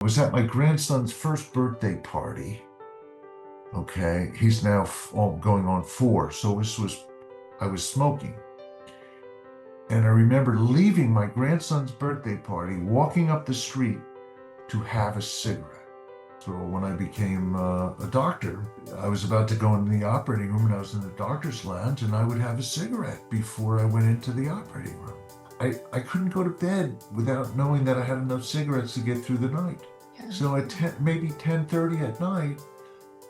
I was at my grandson's first birthday party. Okay, he's now going on 4, so I was smoking, and I remember leaving my grandson's birthday party, walking up the street to have a cigarette. So when I became a doctor, I was about to go into the operating room, and I was in the doctor's lounge, and I would have a cigarette before I went into the operating room. I couldn't go to bed without knowing that I had enough cigarettes to get through the night. Yeah. So at maybe 10:30 at night,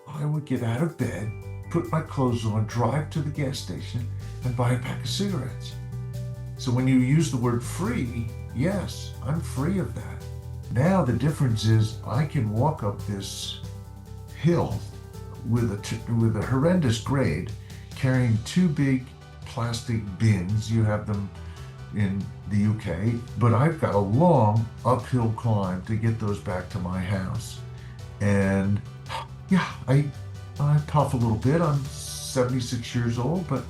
I would get out of bed, put my clothes on, drive to the gas station, and buy a pack of cigarettes. So when you use the word free, yes, I'm free of that. Now the difference is I can walk up this hill with a horrendous grade, carrying 2 big plastic bins. You have them in the UK, but I've got a long uphill climb to get those back to my house. And yeah, I puff a little bit. I'm 76 years old, but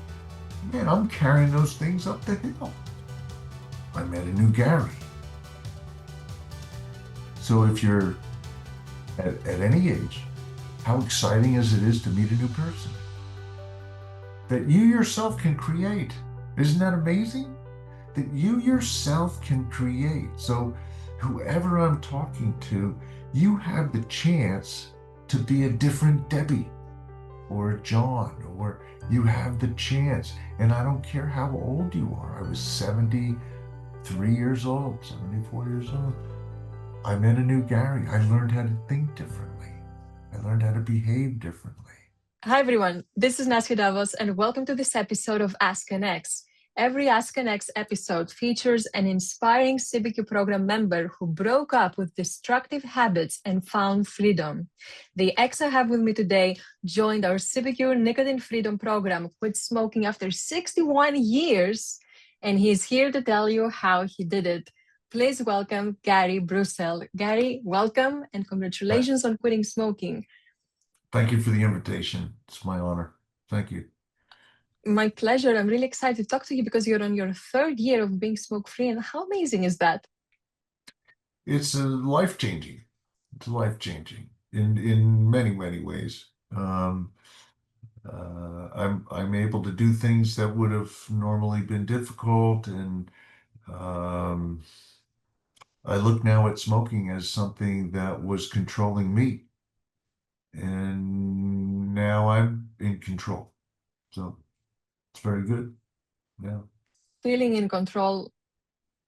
man, I'm carrying those things up the hill. I met a new Gary. So if you're at any age, how exciting is to meet a new person that you yourself can create? Isn't that amazing? That you yourself can create. So whoever I'm talking to, you have the chance to be a different Debbie or a John, or you have the chance. And I don't care how old you are. I was 73 years old, 74 years old. I met a new Gary. I learned how to think differently. I learned how to behave differently. Hi, everyone. This is Naskia Davos, and welcome to this episode of Ask an X. Every Ask an X episode features an inspiring CBQ Program member who broke up with destructive habits and found freedom. The X I have with me today joined our CBQ Nicotine Freedom Program, quit smoking after 61 years, and he's here to tell you how he did it. Please welcome Gary Brussel. Gary, welcome and congratulations on quitting smoking. Thank you for the invitation. It's my honor. Thank you. My pleasure. I'm really excited to talk to you because you're on your 3rd year of being smoke-free. And how amazing is that? It's life-changing. It's life-changing in many, many ways. I'm able to do things that would have normally been difficult, and um, I look now at smoking as something that was controlling me, and now I'm in control. So it's very good. Yeah. Feeling in control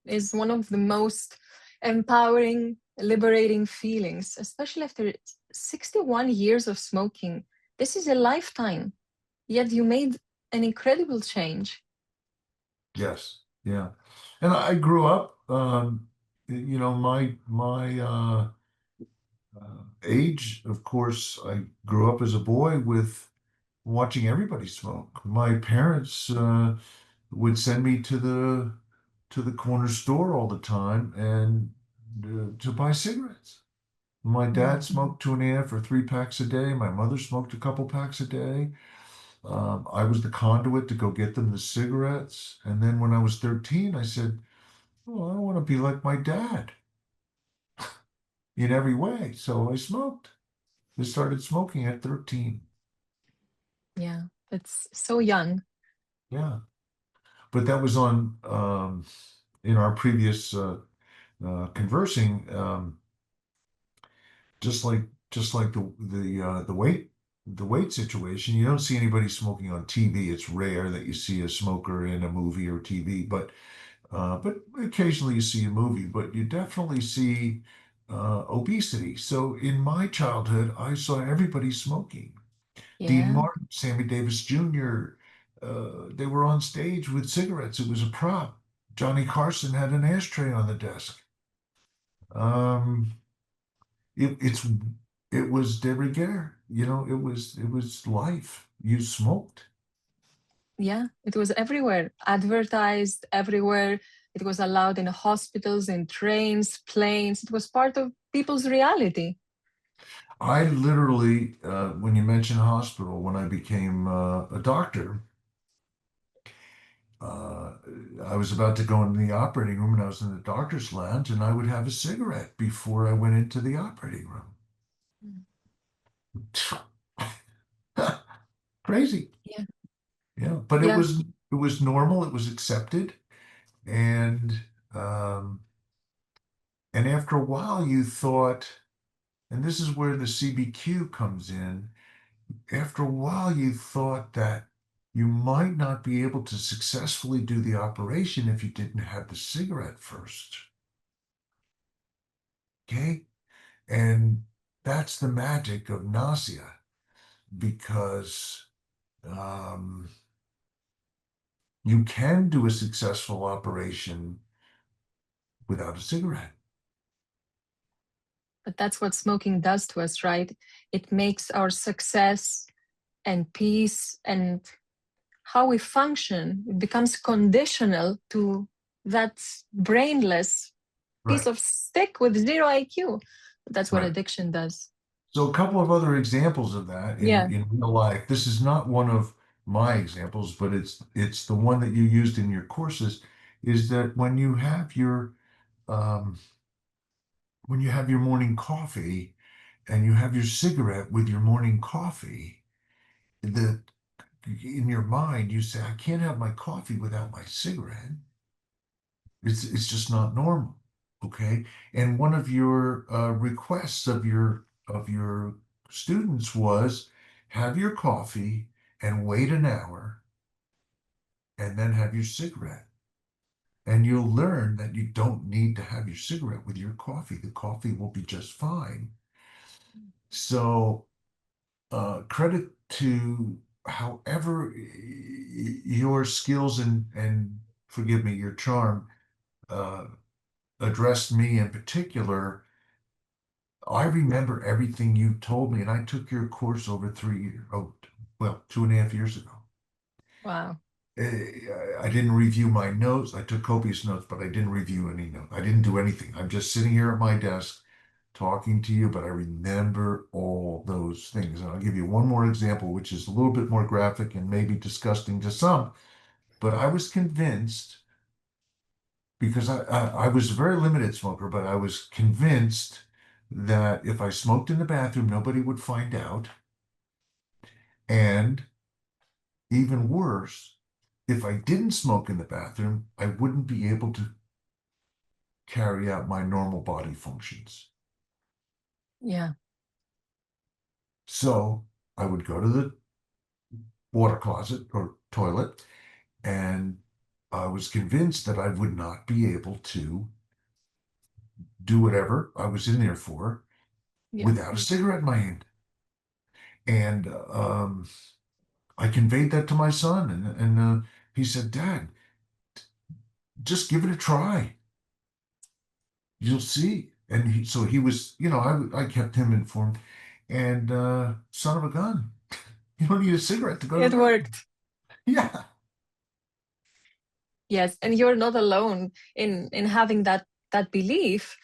is one of the most empowering, liberating feelings, especially after 61 years of smoking. This is a lifetime, yet you made an incredible change. Yes. Yeah. And I grew up, my age, of course, I grew up as a boy with watching everybody smoke. My parents would send me to the corner store all the time and to buy cigarettes. My dad Mhm. smoked 2.5 or 3 packs a day. My mother smoked a couple packs a day. I was the conduit to go get them the cigarettes. And then when I was 13, I said, "Oh, I want to be like my dad in every way." So I smoked. I started smoking at 13. Yeah, it's so young. Yeah. But that was on in our previous conversing, just like the weight situation. You don't see anybody smoking on TV. It's rare that you see a smoker in a movie or TV, but occasionally you see a movie. But you definitely see obesity. So in my childhood, I saw everybody smoking. Dean Yeah. Martin, Sammy Davis Jr. They were on stage with cigarettes. It was a prop. Johnny Carson had an ashtray on the desk. Um, it, it's it was de rigueur. It was life. You smoked. Yeah, it was everywhere, advertised everywhere. It was allowed in hospitals, in trains, planes. It was part of people's reality. I literally, when you mention hospital, when I became a doctor, uh, I was about to go into the operating room and I was in the doctor's lounge and I would have a cigarette before I went into the operating room. Mm. Crazy. Yeah. Yeah. But Yeah. it was normal, it was accepted. And um, and after a while you thought, and this is where the CBQ comes in, after a while you thought that you might not be able to successfully do the operation if you didn't have the cigarette first. Okay? And that's the magic of nausea because um, you can do a successful operation without a cigarette. But that's what smoking does to us, right? It makes our success and peace and how we function, it becomes conditional to that brainless piece Right, of stick with zero IQ. That's what right. addiction does. So a couple of other examples of that Yeah. in real life. This is not one of my examples, but it's the one that you used in your courses, is that um, when you have your morning coffee and you have your cigarette with your morning coffee, the in your mind you say, I can't have my coffee without my cigarette. It's just not normal. Okay. And one of your requests of your students was have your coffee and wait an hour and then have your cigarette. And you'll learn that you don't need to have your cigarette with your coffee. The coffee will be just fine. So credit to however your skills and forgive me, your charm uh, addressed me in particular. I remember everything you told me, and I took your course over 3 years, oh, well, 2.5 years ago. Wow. I didn't review my notes. I took copious notes, but I didn't review any notes. I didn't do anything. I'm just sitting here at my desk talking to you, but I remember all those things. And I'll give you one more example, which is a little bit more graphic and maybe disgusting to some, but I was convinced because I was a very limited smoker, but I was convinced that if I smoked in the bathroom, nobody would find out. And even worse, if I didn't smoke in the bathroom, I wouldn't be able to carry out my normal body functions. Yeah. So I would go to the water closet or toilet, and I was convinced that I would not be able to do whatever I was in there for Yeah. without a cigarette in my hand. And I conveyed that to my son, and he said, "Dad, just give it a try. You'll see." And so he was, I kept him informed. And son of a gun, you don't need a cigarette to go to It the bathroom. worked. Yeah, Yes. And you're not alone in having that belief.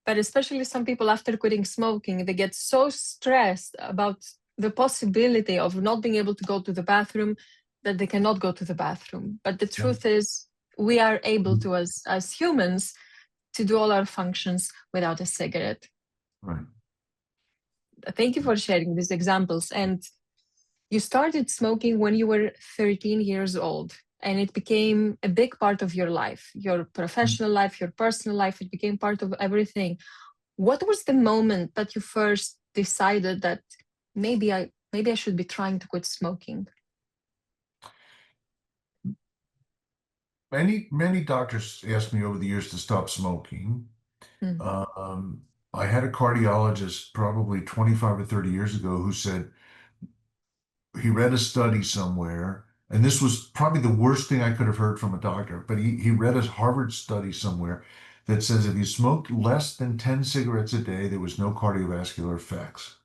But especially some people after quitting smoking, they get so stressed about the possibility of not being able to go to the bathroom that they cannot go to the bathroom. But the yeah, truth is, we are able to, as humans, to do all our functions without a cigarette. right. Thank you for sharing these examples. And you started smoking when you were 13 years old, and it became a big part of your life, your professional life, your personal life. It became part of everything. What was the moment that you first decided that maybe I should be trying to quit smoking? Many doctors asked me over the years to stop smoking. Mm. Um, I had a cardiologist probably 25 or 30 years ago who said he read a study somewhere, and this was probably the worst thing I could have heard from a doctor, but he read a Harvard study somewhere that says if you smoked less than 10 cigarettes a day, there was no cardiovascular effects.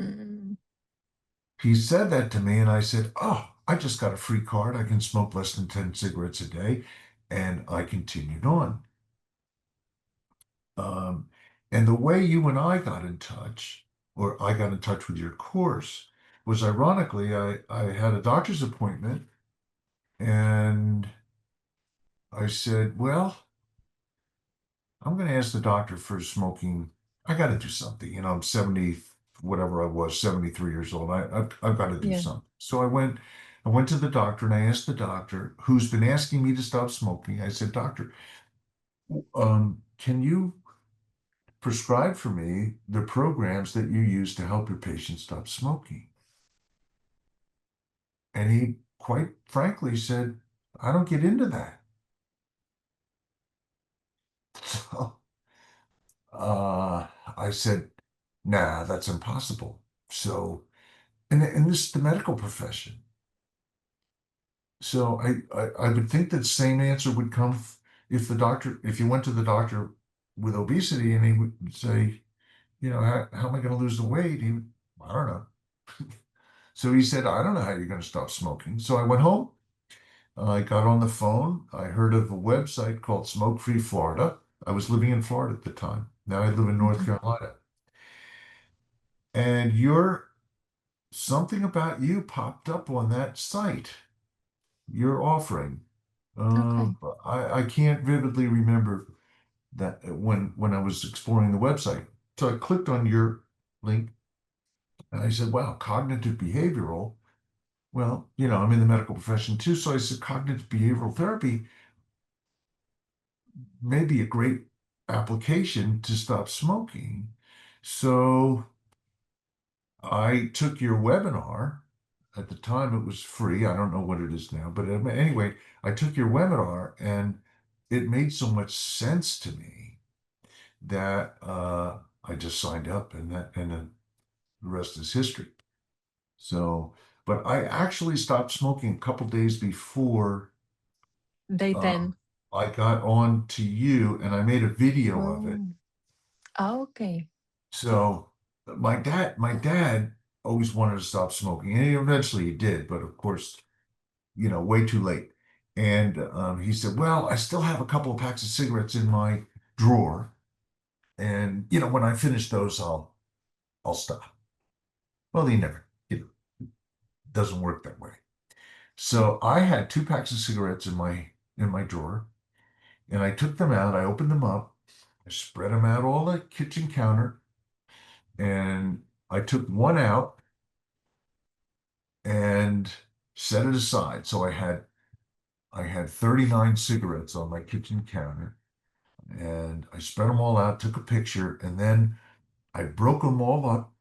Mm. He said that to me, and I said, "Oh, I just got a free card. I can smoke less than 10 cigarettes a day." And I continued on. Um, and the way you and I got in touch, or I got in touch with your course, was ironically, I had a doctor's appointment, and I said, well, I'm going to ask the doctor for smoking. I got to do something. I'm 70, whatever I was, 73 years old. I've got to do Yeah. something. So I went to the doctor and I asked the doctor who's been asking me to stop smoking. I said, doctor, can you prescribe for me the programs that you use to help your patients stop smoking? And he quite frankly said, I don't get into that. So I said, nah, that's impossible. So, and this is the medical profession. So I would think that same answer would come if you went to the doctor with obesity and he would say, how am I going to lose the weight? I don't know. So he said, I don't know how you're going to stop smoking. So I went home. I got on the phone. I heard of a website called Smoke Free Florida. I was living in Florida at the time. Now I live in North Mhm. Carolina. And something about you popped up on that site. You're offering. Okay. I can't vividly remember that when I was exploring the website. So I clicked on your link and I said, wow, cognitive behavioral. Well, I'm in the medical profession too. So I said, cognitive behavioral therapy may be a great application to stop smoking. So I took your webinar. At the time, it was free. I don't know what it is now, but anyway, I took your webinar and it made so much sense to me that I just signed up, and then the rest is history. So, but I actually stopped smoking a couple days before Day uh, 10. I got on to you, and I made a video of it. Oh, okay. So my dad always wanted to stop smoking, and eventually he did, but of course, way too late. And he said, "Well, I still have a couple of packs of cigarettes in my drawer, and when I finish those, I'll stop." Well, he never, doesn't work that way. So I had two packs of cigarettes in my drawer, and I took them out. I opened them up, I spread them out all the kitchen counter, and I took one out and set it aside. So I had 39 cigarettes on my kitchen counter, and I spread them all out, took a picture, and then I broke them all up,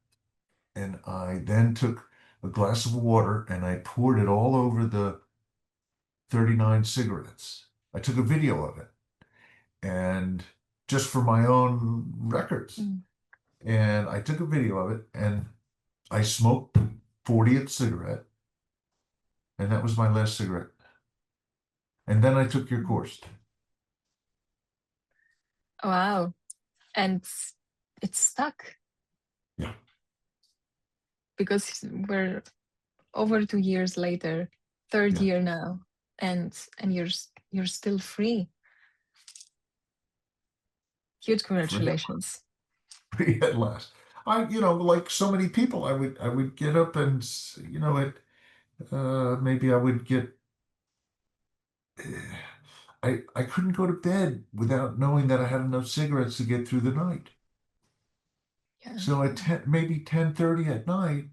and I then took a glass of water and I poured it all over the 39 cigarettes. I took a video of it, and just for my own records. Mm. And I took a video of it and I smoked 40th cigarette, and that was my last cigarette. And then I took your course. Wow. And it's stuck Yeah, because we're over 2 years later, third yeah. year now, and you're still free. Huge Free, congratulations. free at last. Like so many people, I would get up and, maybe I would get, I couldn't go to bed without knowing that I had enough cigarettes to get through the night. Yeah. So at maybe 10:30 at night,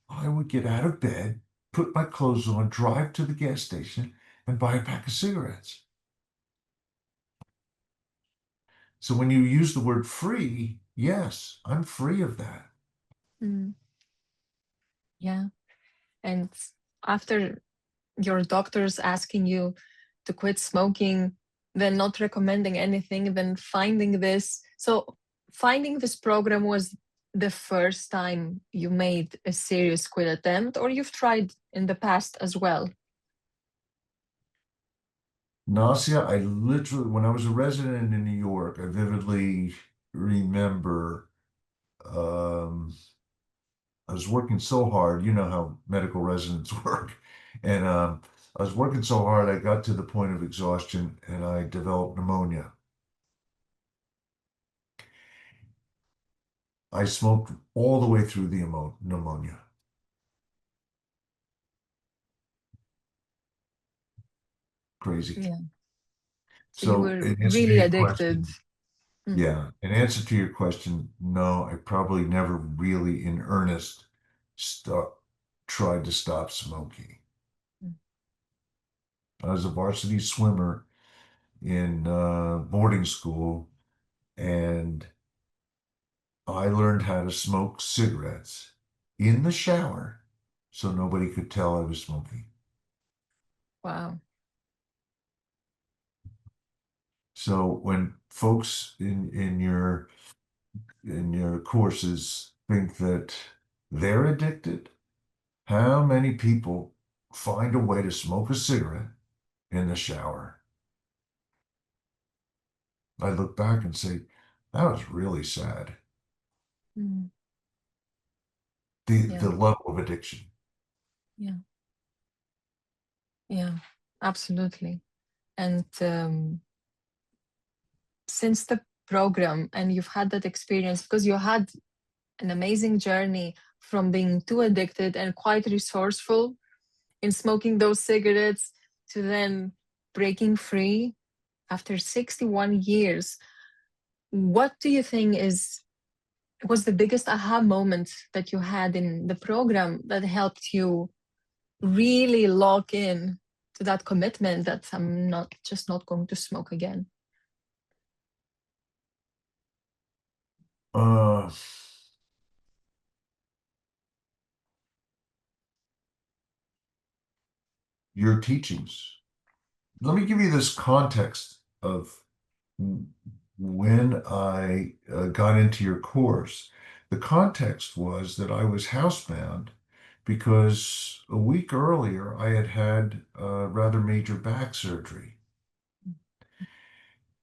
I would get out of bed, put my clothes on, drive to the gas station, and buy a pack of cigarettes. So when you use the word free, yes, I'm free of that. Mm. Yeah. And after your doctors asking you to quit smoking, then not recommending anything, then finding this. So finding this program was the first time you made a serious quit attempt, or you've tried in the past as well? Nausea, I literally, when I was a resident in New York, I vividly remember I was working so hard. You know how medical residents work. And I was working so hard, I got to the point of exhaustion and I developed pneumonia. I smoked all the way through the pneumonia. Crazy. Yeah. So you So were in answer to really your addicted. question, Mm, yeah, in answer to your question, no, I probably never really in earnest stop, tried to stop smoking. mm. I was a varsity swimmer in boarding school, and I learned how to smoke cigarettes in the shower so nobody could tell I was smoking. Wow. So when folks in your courses think that they're addicted, how many people find a way to smoke a cigarette in the shower? I look back and say, that was really sad. Mm, The yeah, level of addiction. yeah, yeah, absolutely. And since the program and you've had that experience, because you had an amazing journey from being too addicted and quite resourceful in smoking those cigarettes to then breaking free after 61 years. What do you think was the biggest aha moment that you had in the program that helped you really lock in to that commitment that I'm not going to smoke again? Uh, your teachings. Let me give you this context of when I got into your course. The context was that I was housebound because a week earlier I had had rather major back surgery.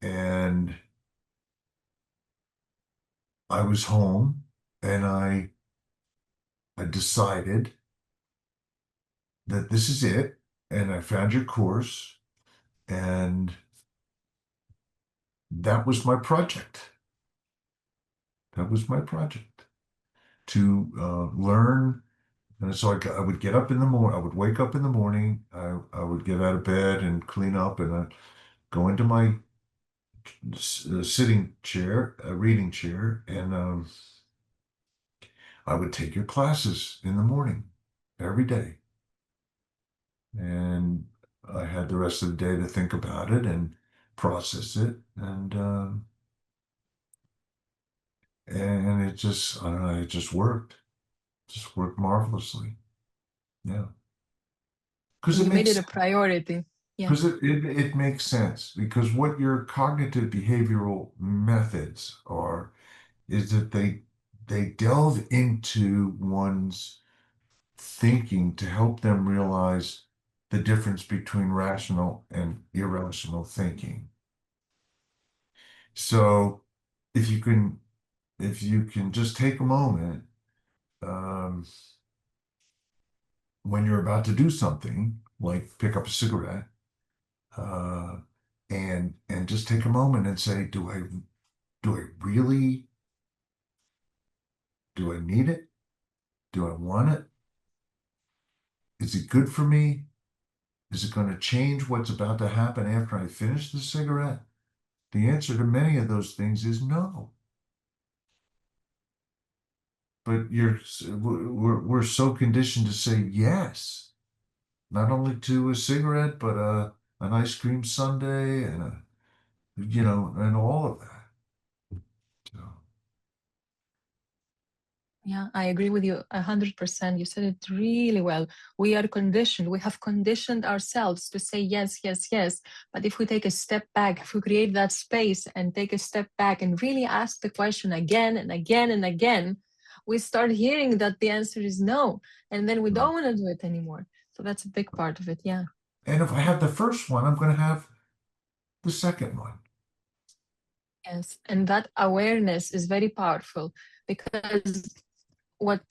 And I was home and I decided that this is it. And I found your course, and that was my project. That was my project to learn. And so I would get up in the morning, I would wake up in the morning, I would get out of bed and clean up, and I'd go into my sitting chair, a reading chair, and I would take your classes in the morning every day. And I had the rest of the day to think about it and process it. And it just, I don't know, it just worked marvelously. Yeah. Because And it you made it makes a priority. Yeah. Because it makes sense. Because what your cognitive behavioral methods are is that they delve into one's thinking to help them realize the difference between rational and irrational thinking. So if you can if you can just take a moment um, when you're about to do something, like pick up a cigarette, uh, and just take a moment and say, do I really do I need it? Do I want it? Is it good for me? Is it going to change what's about to happen after I finish the cigarette? The answer to many of those things is no. But we're so conditioned to say yes, not only to a cigarette, but an ice cream sundae and and all of that. So, Yeah, I agree with you 100%. You said it really well. We are conditioned. We have conditioned ourselves to say yes, yes, yes. But if we take a step back, if we create that space and take a step back and really ask the question again and again and again, we start hearing that the answer is no. And then we don't want to do it anymore. So that's a big part of it. Yeah. and if I have the first one, I'm going to have the second one. Yes. And that awareness is very powerful because what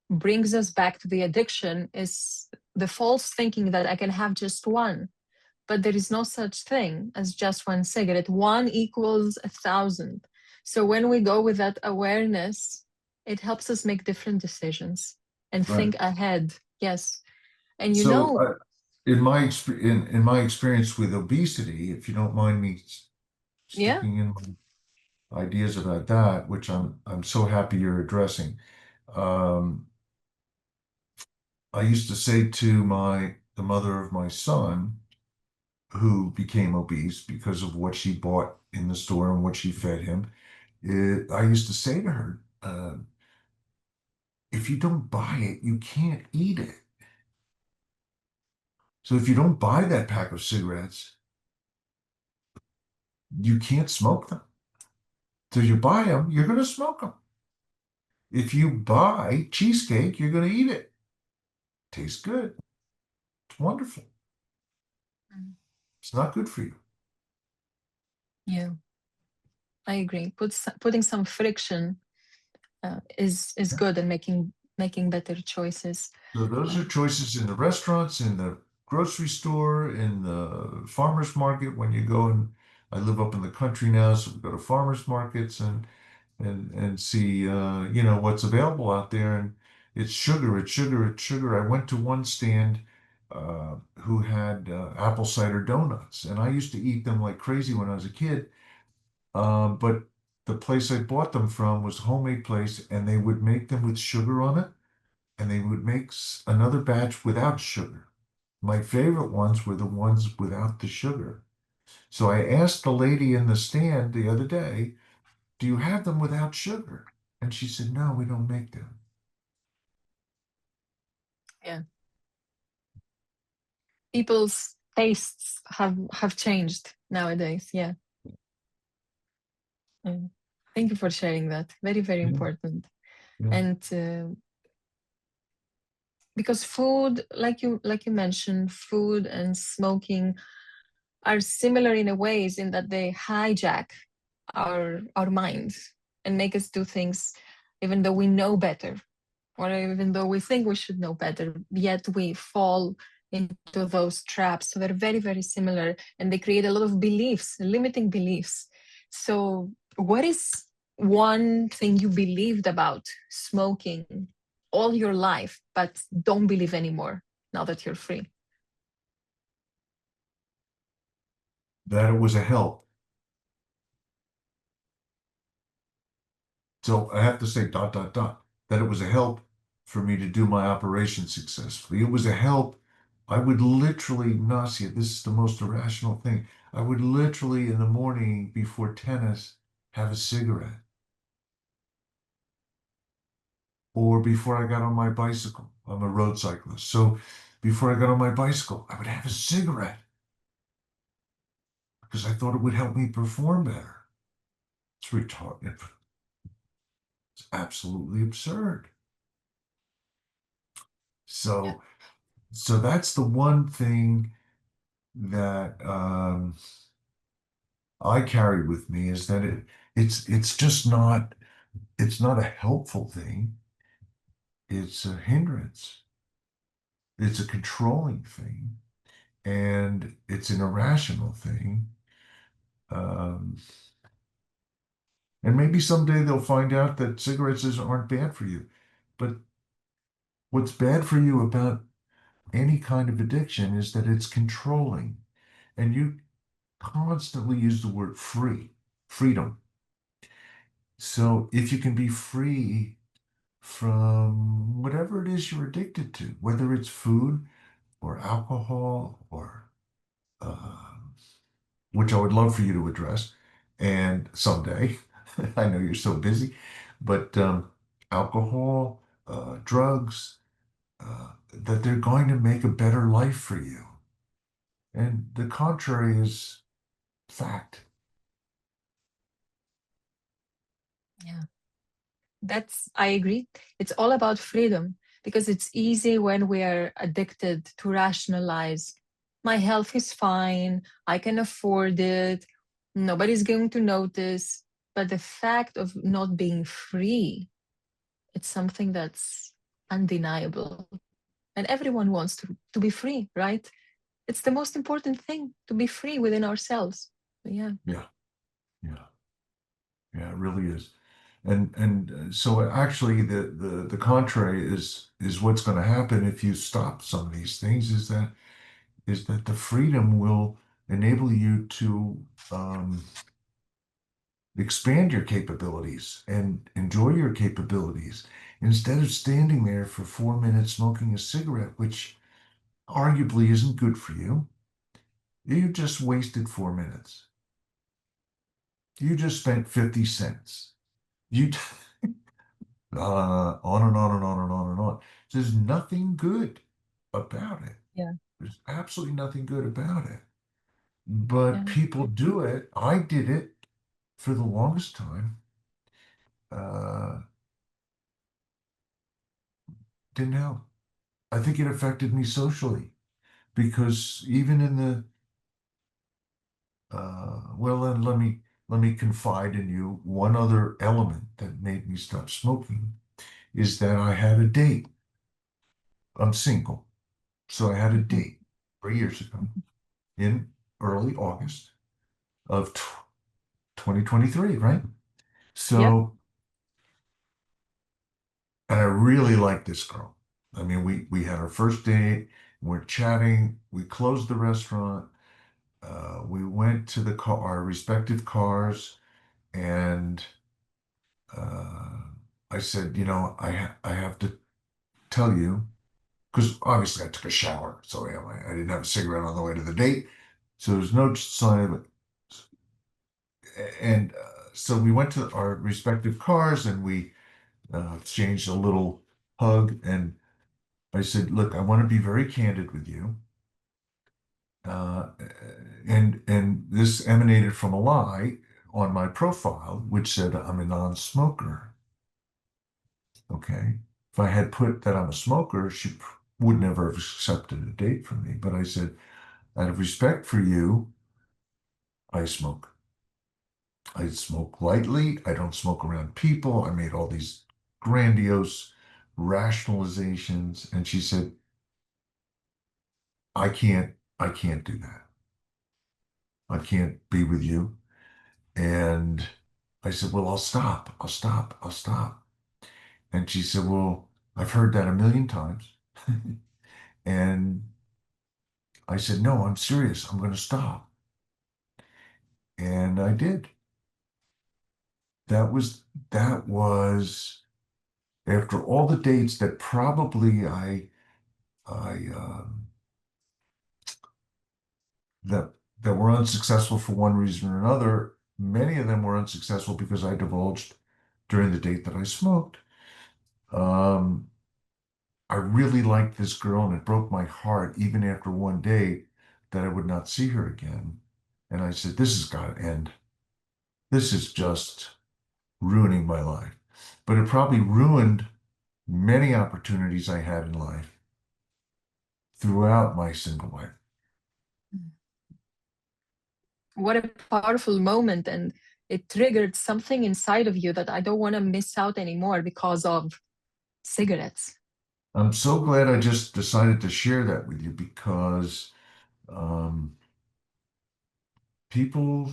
brings us back to the addiction is the false thinking that I can have just one, but there is no such thing as just one cigarette. One equals 1,000. So when we go with that awareness, it helps us make different decisions and Right. think ahead. Yes. And So in my experience with obesity, if you don't mind me Yeah. sticking in my ideas about that, which I'm so happy you're addressing. Um, I used to say to the mother of my son, who became obese because of what she bought in the store and what she fed him, I used to say to her, if you don't buy it, you can't eat it. So if you don't buy that pack of cigarettes, you can't smoke them. So you buy them, you're going to smoke them. If you buy cheesecake, you're going to eat it. Tastes good. It's wonderful. Mm. It's not good for you. Yeah, I agree. Putting some friction is good and making better choices. So those are Um, choices in the restaurants, in the grocery store, in the farmer's market. When you go and I live up in the country now, so we go to farmers markets and see what's available out there. And it's sugar, it's sugar, it's sugar. I went to one stand who had apple cider donuts, and I used to eat them like crazy when I was a kid. But the place I bought them from was a homemade place, and they would make them with sugar on it, and they would make another batch without sugar. My favorite ones were the ones without the sugar. So I asked the lady in the stand the other day, do you have them without sugar? And she said, no, we don't make them. yeah, people's tastes have changed nowadays. Yeah. Mm. Thank you for sharing that. Very, very Yeah, important. yeah. And because food, like you mentioned, food and smoking are similar in a ways in that they hijack our minds and make us do things even though we know better, or even though we think we should know better, yet we fall into those traps. So they're very, very similar, and they create a lot of beliefs, limiting beliefs. So what is one thing you believed about smoking all your life but don't believe anymore now that you're free? That it was a help. So I have to say dot, dot, dot, that it was a help for me to do my operation successfully. It was a help. I would literally, Nasia, this is the most irrational thing. I would literally in the morning before tennis have a cigarette or before I got on my bicycle. I'm a road cyclist. So before I got on my bicycle, I would have a cigarette because I thought it would help me perform better. It's retarded. It's absolutely absurd. Yeah. So, so that's the one thing that I carry with me is that it's just not a helpful thing. It's a hindrance. It's a controlling thing, and it's an irrational thing. Um, and maybe someday they'll find out that cigarettes aren't bad for you. But what's bad for you about any kind of addiction is that it's controlling. And you constantly use the word freedom. So if you can be free from whatever it is you're addicted to, whether it's food or alcohol or which I would love for you to address, and someday, I know you're so busy, but alcohol, drugs, that they're going to make a better life for you. And the contrary is fact. Yeah. I agree. It's all about freedom because it's easy when we are addicted to rationalize. My health is fine. I can afford it. Nobody's going to notice. But the fact of not being free, it's something that's undeniable. And everyone wants to be free, right? It's the most important thing to be free within ourselves. Yeah. Yeah, yeah, yeah, it really is. And so actually the contrary is what's going to happen if you stop some of these things is that is that the freedom will enable you to expand your capabilities and enjoy your capabilities instead of standing there for 4 minutes smoking a cigarette, which arguably isn't good for you. You just wasted 4 minutes. You just spent 50 cents. You on and on and on and on and on. There's nothing good about it. Yeah. There's absolutely nothing good about it. But Yeah. people do it. I did it for the longest time. Uh, didn't help. I think it affected me socially because even in the well, then let me confide in you one other element that made me stop smoking is that I had a date. I'm single, so I had a Mhm. date 3 years ago in early August of 2023, right? Yep. So, and I really liked this girl. I mean, we had our first date, we're chatting, we closed the restaurant, we went to our respective cars, and uh, I said, I have to tell you, because obviously I took a shower, so I didn't have a cigarette on the way to the date, so there's no sign of it. And so we went to our respective cars, and we exchanged a little hug, and I said, "Look, I want to be very candid with you." Uh, and this emanated from a lie on my profile, which said I'm a non-smoker. Okay. If I had put that I'm a smoker, she would never have accepted a date from me. But I said, out of respect for you, I smoke. I smoke lightly. I don't smoke around people. I made all these grandiose rationalizations. And she said, I can't do that. I can't be with you. And I said, well, I'll stop. I'll stop. I'll stop. And she said, well, I've heard that a million times. And I said, no, I'm serious. I'm going to stop. And I did. That was that was after all the dates that probably I that that were unsuccessful for one reason or another. Many of them were unsuccessful because I divulged during the date that I smoked. Um, I really liked this girl, and it broke my heart even after one day that I would not see her again. And I said, this has got to end. This is just ruining my life. But it probably ruined many opportunities I had in life throughout my single life. What a powerful moment. And it triggered something inside of you that I don't want to miss out anymore because of cigarettes. I'm so glad I just decided to share that with you because um, people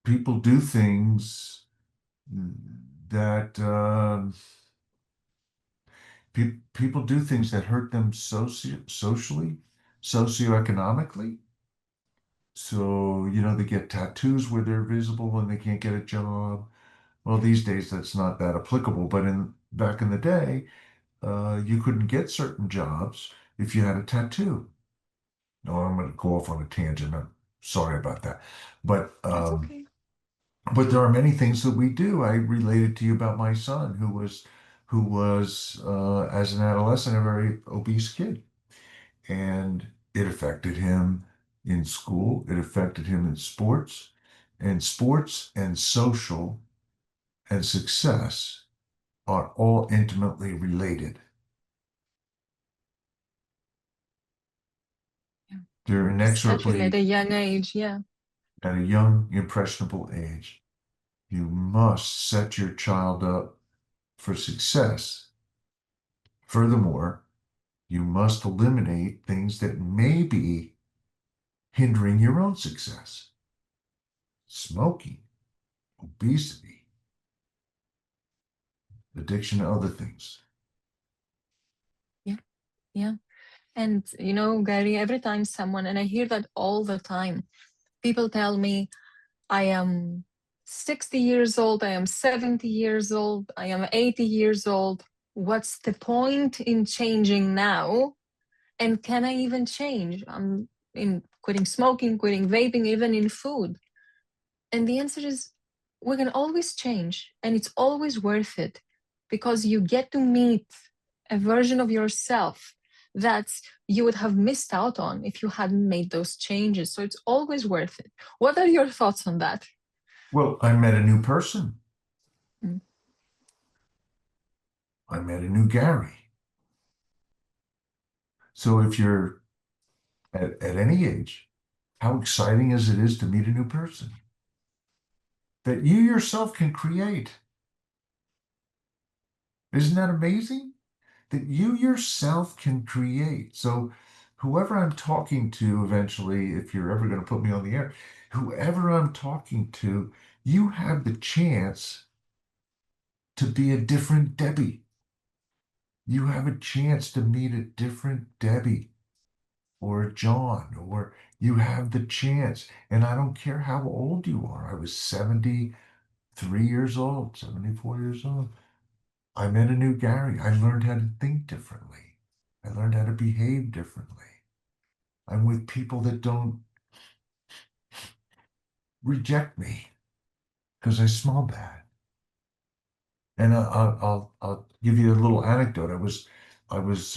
people do things that people do things that hurt them socially, socioeconomically. So, they get tattoos where they're visible and they can't get a job. Well, these days that's not that applicable, but in back in the day, you couldn't get certain jobs if you had a tattoo. No, I'm going to go off on a tangent. I'm sorry about that. But That's um, okay. but there are many things that we do. I related to you about my son who was as an adolescent a very obese kid, and it affected him in school. It affected him in sports, and sports and social and success are all intimately related. Yeah. They're Especially at inexorably a young age. Yeah. at a young, impressionable age. You must set your child up for success. Furthermore, you must eliminate things that may be hindering your own success. Smoking, obesity, addiction to other things. Yeah. Yeah. And, you know, Gary, every time someone, and I hear that all the time, people tell me, I am 60 years old, I am 70 years old, I am 80 years old. What's the point in changing now? And can I even change? I'm in quitting smoking, quitting vaping, even in food. And the answer is we can always change, and it's always worth it because you get to meet a version of yourself that you would have missed out on if you hadn't made those changes. So it's always worth it. What are your thoughts on that? Well, I met a new person. Mm. I met a new Gary. So if you're at any age, how exciting is it to meet a new person that you yourself can create? Isn't that amazing? That you yourself can create. So whoever I'm talking to eventually, if you're ever going to put me on the air, whoever I'm talking to, you have the chance to be a different Debbie. You have a chance to meet a different Debbie or a John, or you have the chance. And I don't care how old you are. I was 73 years old, 74 years old. I met a new Gary. I learned how to think differently. I learned how to behave differently. I'm with people that don't reject me because I smell bad. And I'll give you a little anecdote. I was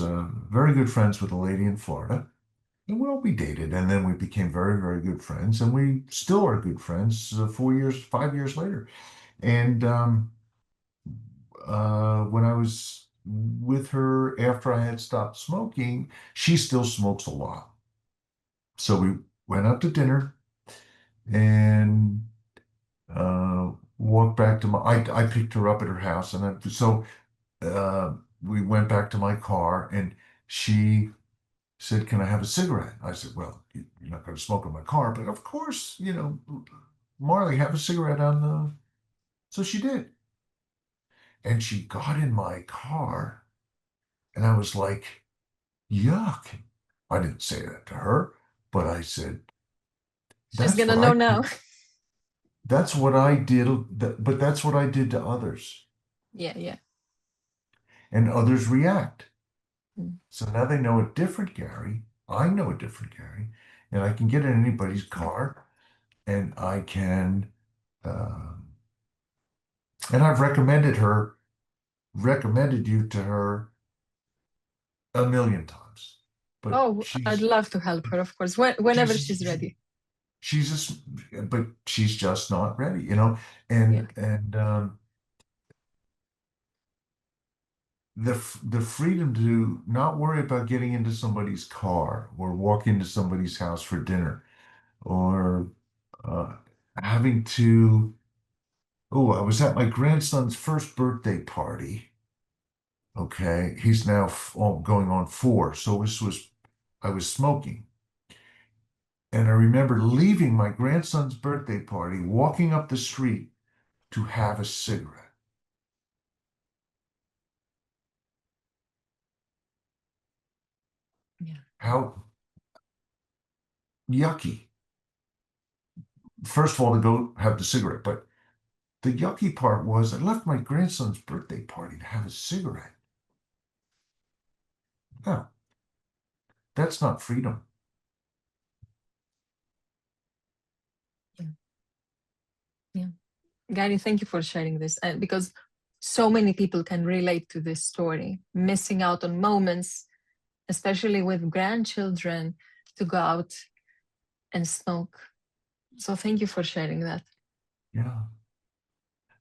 very good friends with a lady in Florida. And well, we dated, and then we became very, very good friends, and we still are good friends 4 years, 5 years later. And when I was with her after I had stopped smoking, she still smokes a lot. So we went out to dinner and walked back to I picked her up at her house, and we went back to my car, and she said, "Can I have a cigarette?" I said, "Well, you're not going to smoke in my car, but of course, Marley, have a cigarette on the." So she did. And she got in my car, and I was like, yuck. I didn't say that to her, but I said, She's that's gonna what know I now. did. That's what I did, but that's what I did to others. Yeah, yeah. And others react. Mm. So now they know a different Gary. I know a different Gary, and I can get in anybody's car, and I can, um, and I've recommended you to her a million times. But Oh, I'd love to help her, of course, whenever she's she's ready. she's just, but she's just not ready, Yeah. and the freedom to not worry about getting into somebody's car or walk into somebody's house for dinner or uh, having to. Oh, I was at my grandson's first birthday party. Okay, he's now going on 4, so this was I was smoking. And I remember leaving my grandson's birthday party, walking up the street to have a cigarette. Yeah. How yucky. First of all, to go have the cigarette, but the yucky part was I left my grandson's birthday party to have a cigarette. No, that's not freedom. Yeah. Yeah. Gary, thank you for sharing this. And because so many people can relate to this story, missing out on moments, especially with grandchildren, to go out and smoke. So thank you for sharing that. Yeah.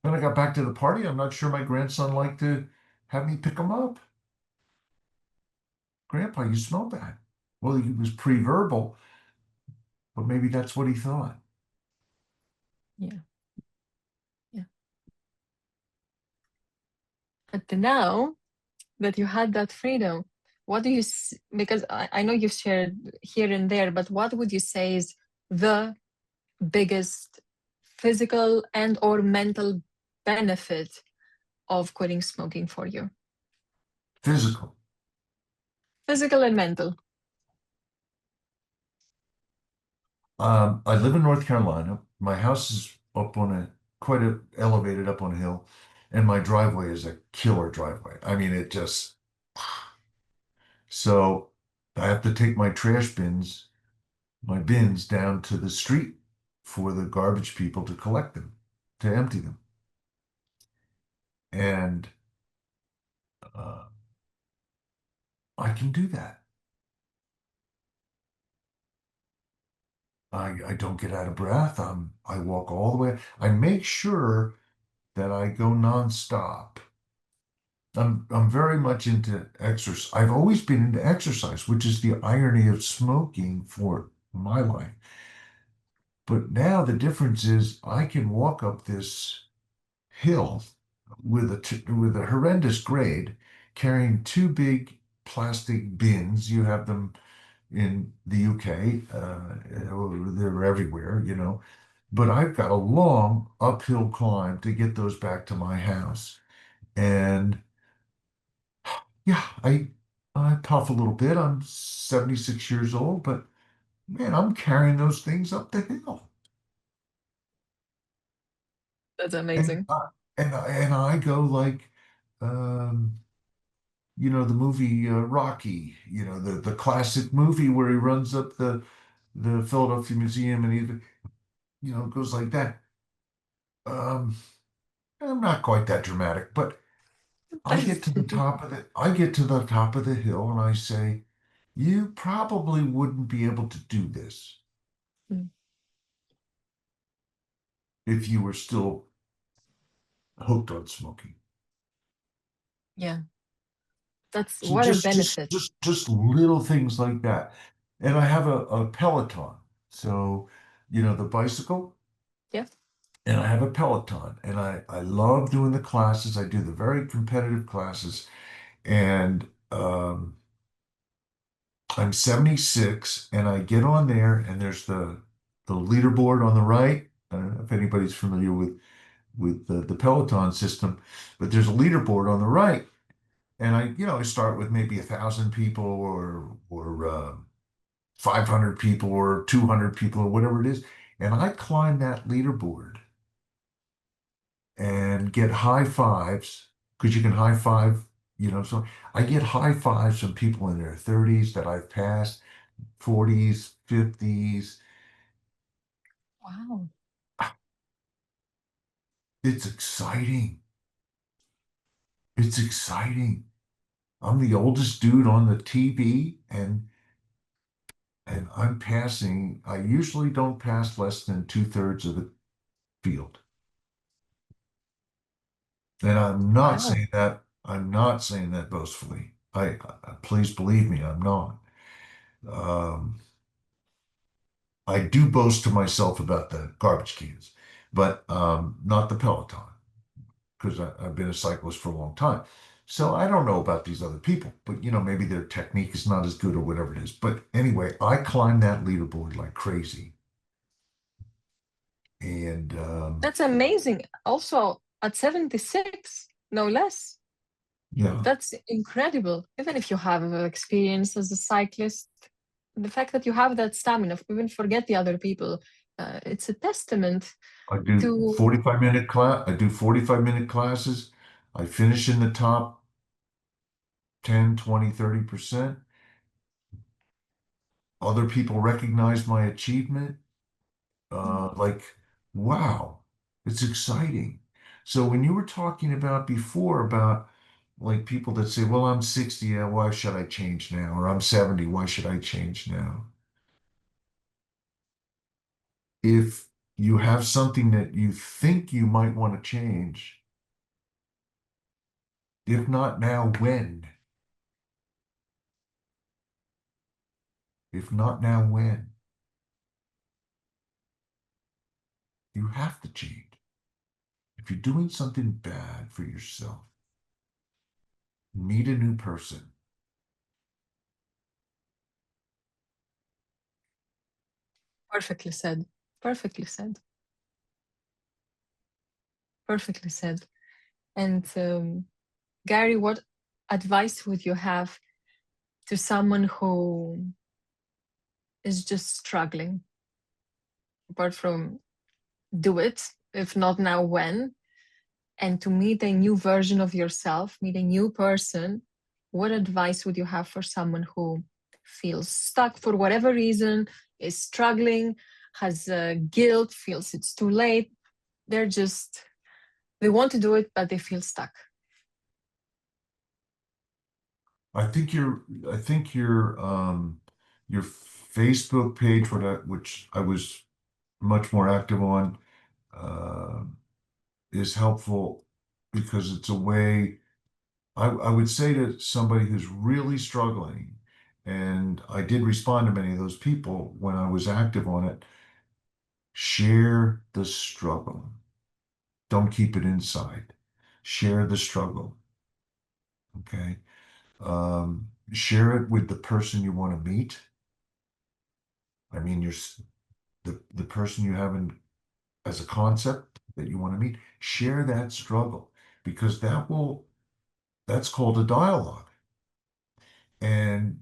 When I got back to the party, I'm not sure my grandson liked to have me pick him up. Grandpa, you smell bad. Well, he was pre-verbal, but maybe that's what he thought. Yeah. Yeah. But now that you had that freedom, what do you, because I know you've shared here and there, but what would you say is the biggest physical and or mental benefit of quitting smoking for you? Physical. Physical and mental. I live in North Carolina. My house is up on elevated up on a hill, and my driveway is a killer driveway. I mean, it just so I have to take my bins down to the street for the garbage people to collect them, to empty them. And uh, I can do that. I don't get out of breath. I walk all the way. I make sure that I go nonstop. I'm very much into exercise. I've always been into exercise, which is the irony of smoking for my life. But now the difference is I can walk up this hill with a horrendous grade, carrying two big plastic bins. You have them in the UK. They're everywhere, you know. But I've got a long uphill climb to get those back to my house. And yeah, I puff a little bit. I'm 76 years old, but man, I'm carrying those things up the hill. That's And amazing. I go like um the movie Rocky, the classic movie where he runs up the Philadelphia Museum and goes like that. Um, I'm not quite that dramatic, but I get to the top of the hill and I say, you probably wouldn't be able to do this Mm, if you were still hooked on smoking. yeah, that's So what a benefit. just little things like that. And I have a Peloton. So, the bicycle, Yeah. and I have a Peloton. And I love doing the classes. I do the very competitive classes. And I'm 76 and I get on there and there's the leaderboard on the right. I don't know if anybody's familiar with the Peloton system, but there's a leaderboard on the right. And I start with maybe 1,000 people or 500 people or 200 people or whatever it is. And I climb that leaderboard and get high fives because you can high five, so I get high fives from people in their 30s that I've passed, 40s, 50s. Wow. It's exciting. It's exciting. I'm the oldest dude on the TV and I'm passing. I usually don't pass less than two-thirds of the field. And Wow. I'm not saying that boastfully. Please believe me, I'm not. Um, I do boast to myself about the garbage cans, but not the Peloton because I've been a cyclist for a long time. So I don't know about these other people, but maybe their technique is not as good or whatever it is. But anyway, I climb that leaderboard like crazy. And That's amazing. Also, at 76, no less. yeah, That's incredible. Even if you have experience as a cyclist, the fact that you have that stamina, even forget the other people, it's a testament to 45-minute classes. I finish in the top 10, 20, 30%. Other people recognize my achievement. Like, wow, it's exciting. So when you were talking about before about like people that say, well, I'm 60, yeah, why should I change now? Or I'm 70, why should I change now? If you have something that you think you might want to change, if not now, when? If not now, when? You have to change. If you're doing something bad for yourself, meet a new person. perfectly said. Perfectly said. Perfectly said. And Gary, what advice would you have to someone who is just struggling? apart from do it, if not now, when? And to meet a new version of yourself, meet a new person, what advice would you have for someone who feels stuck for whatever reason, is struggling, has guilt, feels it's too late? They want to do it, but they feel stuck. Your Facebook page, which I was much more active on, uh, is helpful because it's a way I would say to somebody who's really struggling, and I did respond to many of those people when I was active on it, share the struggle. Don't keep it inside. Share the struggle. Okay. Share it with the person you want to meet. I mean, the person you have as a concept that you want to meet. Share that struggle because that's called a dialogue. And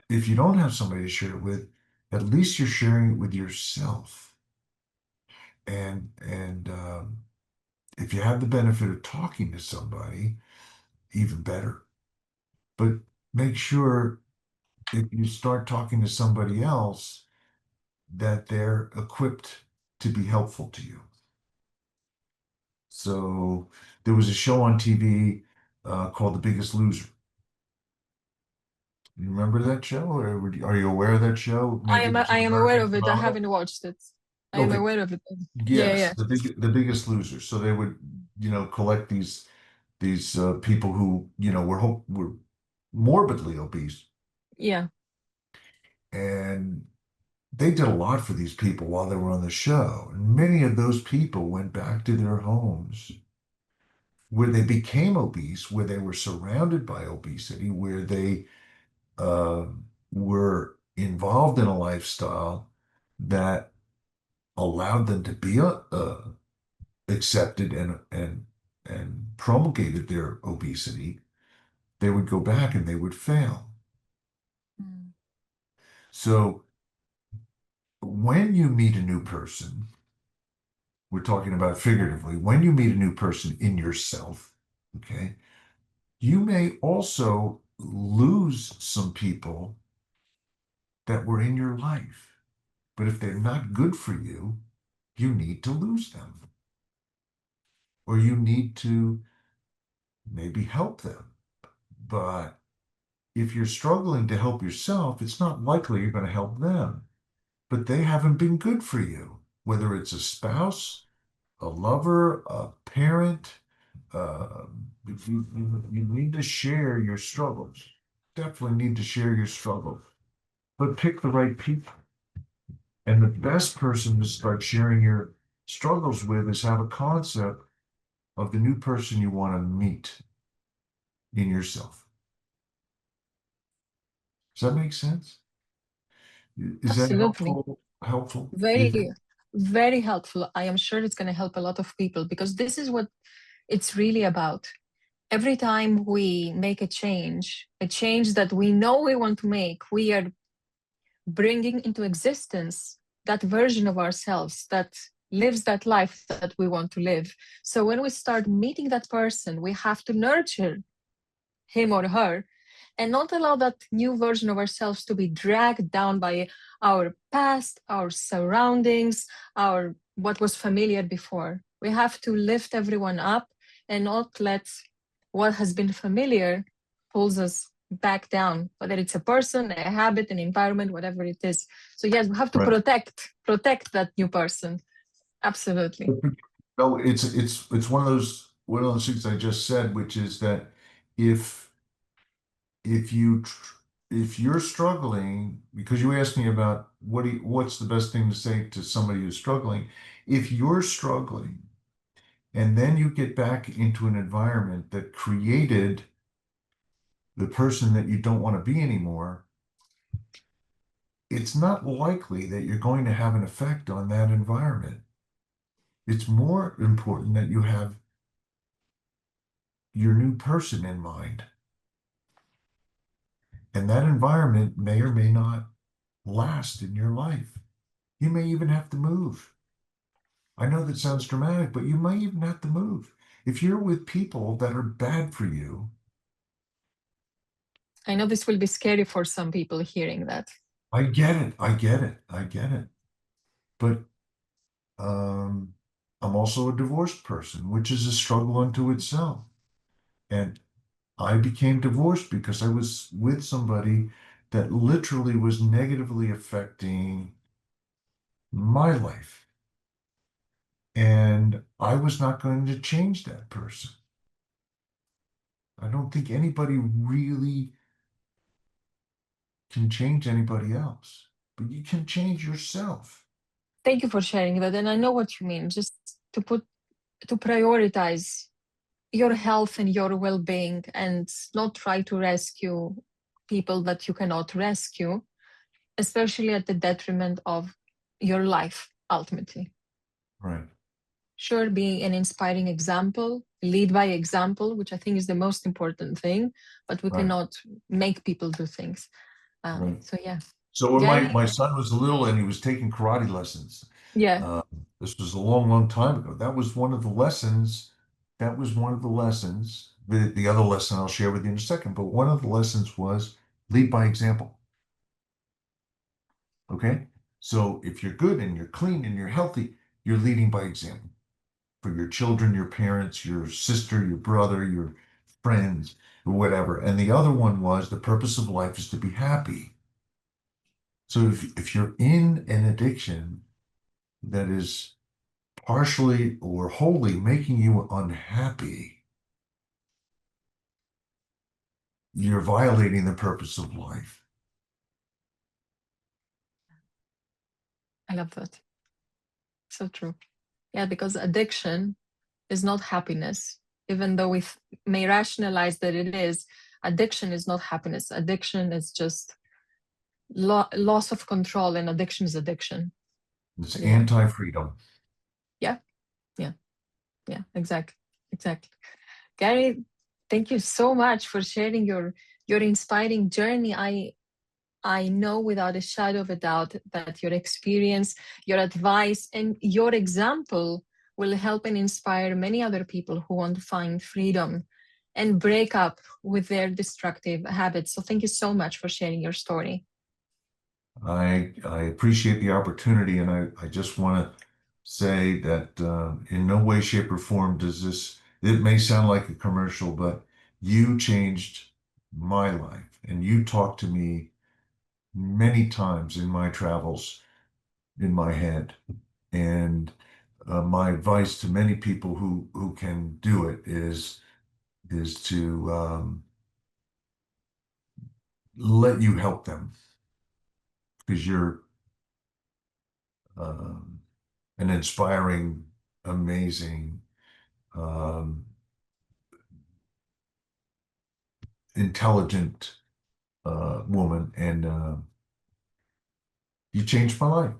if you don't have somebody to share it with, at least you're sharing it with yourself. And if you have the benefit of talking to somebody, even better. But make sure if you start talking to somebody else that they're equipped to be helpful to you. So there was a show on TV called The Biggest Loser. You remember that show, or are you aware of that show? I Maybe am it was I an am aware American of it. I phenomenon. haven't watched it. I am Okay, aware of it. Yeah, yes, yeah, the Biggest Loser. So they would, collect these people who, were morbidly obese, yeah. and they did a lot for these people while they were on the show. And many of those people went back to their homes where they became obese, where they were surrounded by obesity, where they uh, were involved in a lifestyle that allowed them to be accepted and promulgated their obesity. They would go back and they would fail. Mm. So when you meet a new person, we're talking about figuratively, when you meet a new person in yourself, okay, you may also lose some people that were in your life. But if they're not good for you, you need to lose them. Or you need to maybe help them. But if you're struggling to help yourself, it's not likely you're going to help them. But they haven't been good for you, whether it's a spouse, a lover, a parent. Uh, you need to share your struggles. Definitely need to share your struggles, but pick the right people. And the best person to start sharing your struggles with is have a concept of the new person you want to meet in yourself. Does that make sense? Is that Absolutely. helpful? Helpful? Do you think? Very, very helpful. I am sure it's going to help a lot of people because this is what it's really about. Every time we make a change that we know we want to make, we are bringing into existence that version of ourselves that lives that life that we want to live. So when we start meeting that person, we have to nurture him or her and not allow that new version of ourselves to be dragged down by our past, our surroundings, our what was familiar before. We have to lift everyone up and not let what has been familiar pulls us back down, whether it's a person, a habit, an environment, whatever it is. So yes, we have to Right. protect that new person. Absolutely. No, it's one of those things I just said, which is that if if you if you're struggling, because you asked me about what's the best thing to say to somebody who's struggling, if you're struggling and then you get back into an environment that created the person that you don't want to be anymore, it's not likely that you're going to have an effect on that environment. It's more important that you have your new person in mind. And that environment may or may not last in your life. You may even have to move. I know that sounds dramatic, but you might even have to move. If you're with people that are bad for you, I know this will be scary for some people hearing that. I get it. I get it. I get it. But um, I'm also a divorced person, which is a struggle unto itself. And I became divorced because I was with somebody that literally was negatively affecting my life. And I was not going to change that person. I don't think anybody really can change anybody else, but you can change yourself. Thank you for sharing that. And I know what you mean, just to prioritize your health and your well-being and not try to rescue people that you cannot rescue, especially at the detriment of your life ultimately. Right. Sure, be an inspiring example, lead by example, which I think is the most important thing, but we Right. cannot make people do things. Right. So yeah. So when Gary, my son was little and he was taking karate lessons, yeah, uh, this was a long, long time ago. That was one of the lessons. That was one of the lessons. The other lesson I'll share with you in a second, but one of the lessons was lead by example. Okay. So if you're good and you're clean and you're healthy, you're leading by example for your children, your parents, your sister, your brother, your friends, or whatever. And the other one was the purpose of life is to be happy. So if you're in an addiction that is partially or wholly making you unhappy, you're violating the purpose of life. I love that. So true. Yeah, because addiction is not happiness, even though we may rationalize that it is. Addiction is not happiness. Addiction is just loss of control, and addiction is addiction. It's Yeah, anti-freedom. yeah, yeah, yeah, exactly, exactly. Gary, thank you so much for sharing your inspiring journey. I know without a shadow of a doubt that your experience, your advice, and your example will help and inspire many other people who want to find freedom and break up with their destructive habits. So thank you so much for sharing your story. I appreciate the opportunity, and I just want to say that in no way, shape, or form does this, it may sound like a commercial, but you changed my life, and you talked to me many times in my travels in my head. And my advice to many people who can do it is to let you help them because you're um, an inspiring, amazing, um, intelligent woman, and you changed my life.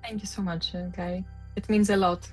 Thank you so much, Gary. It means a lot.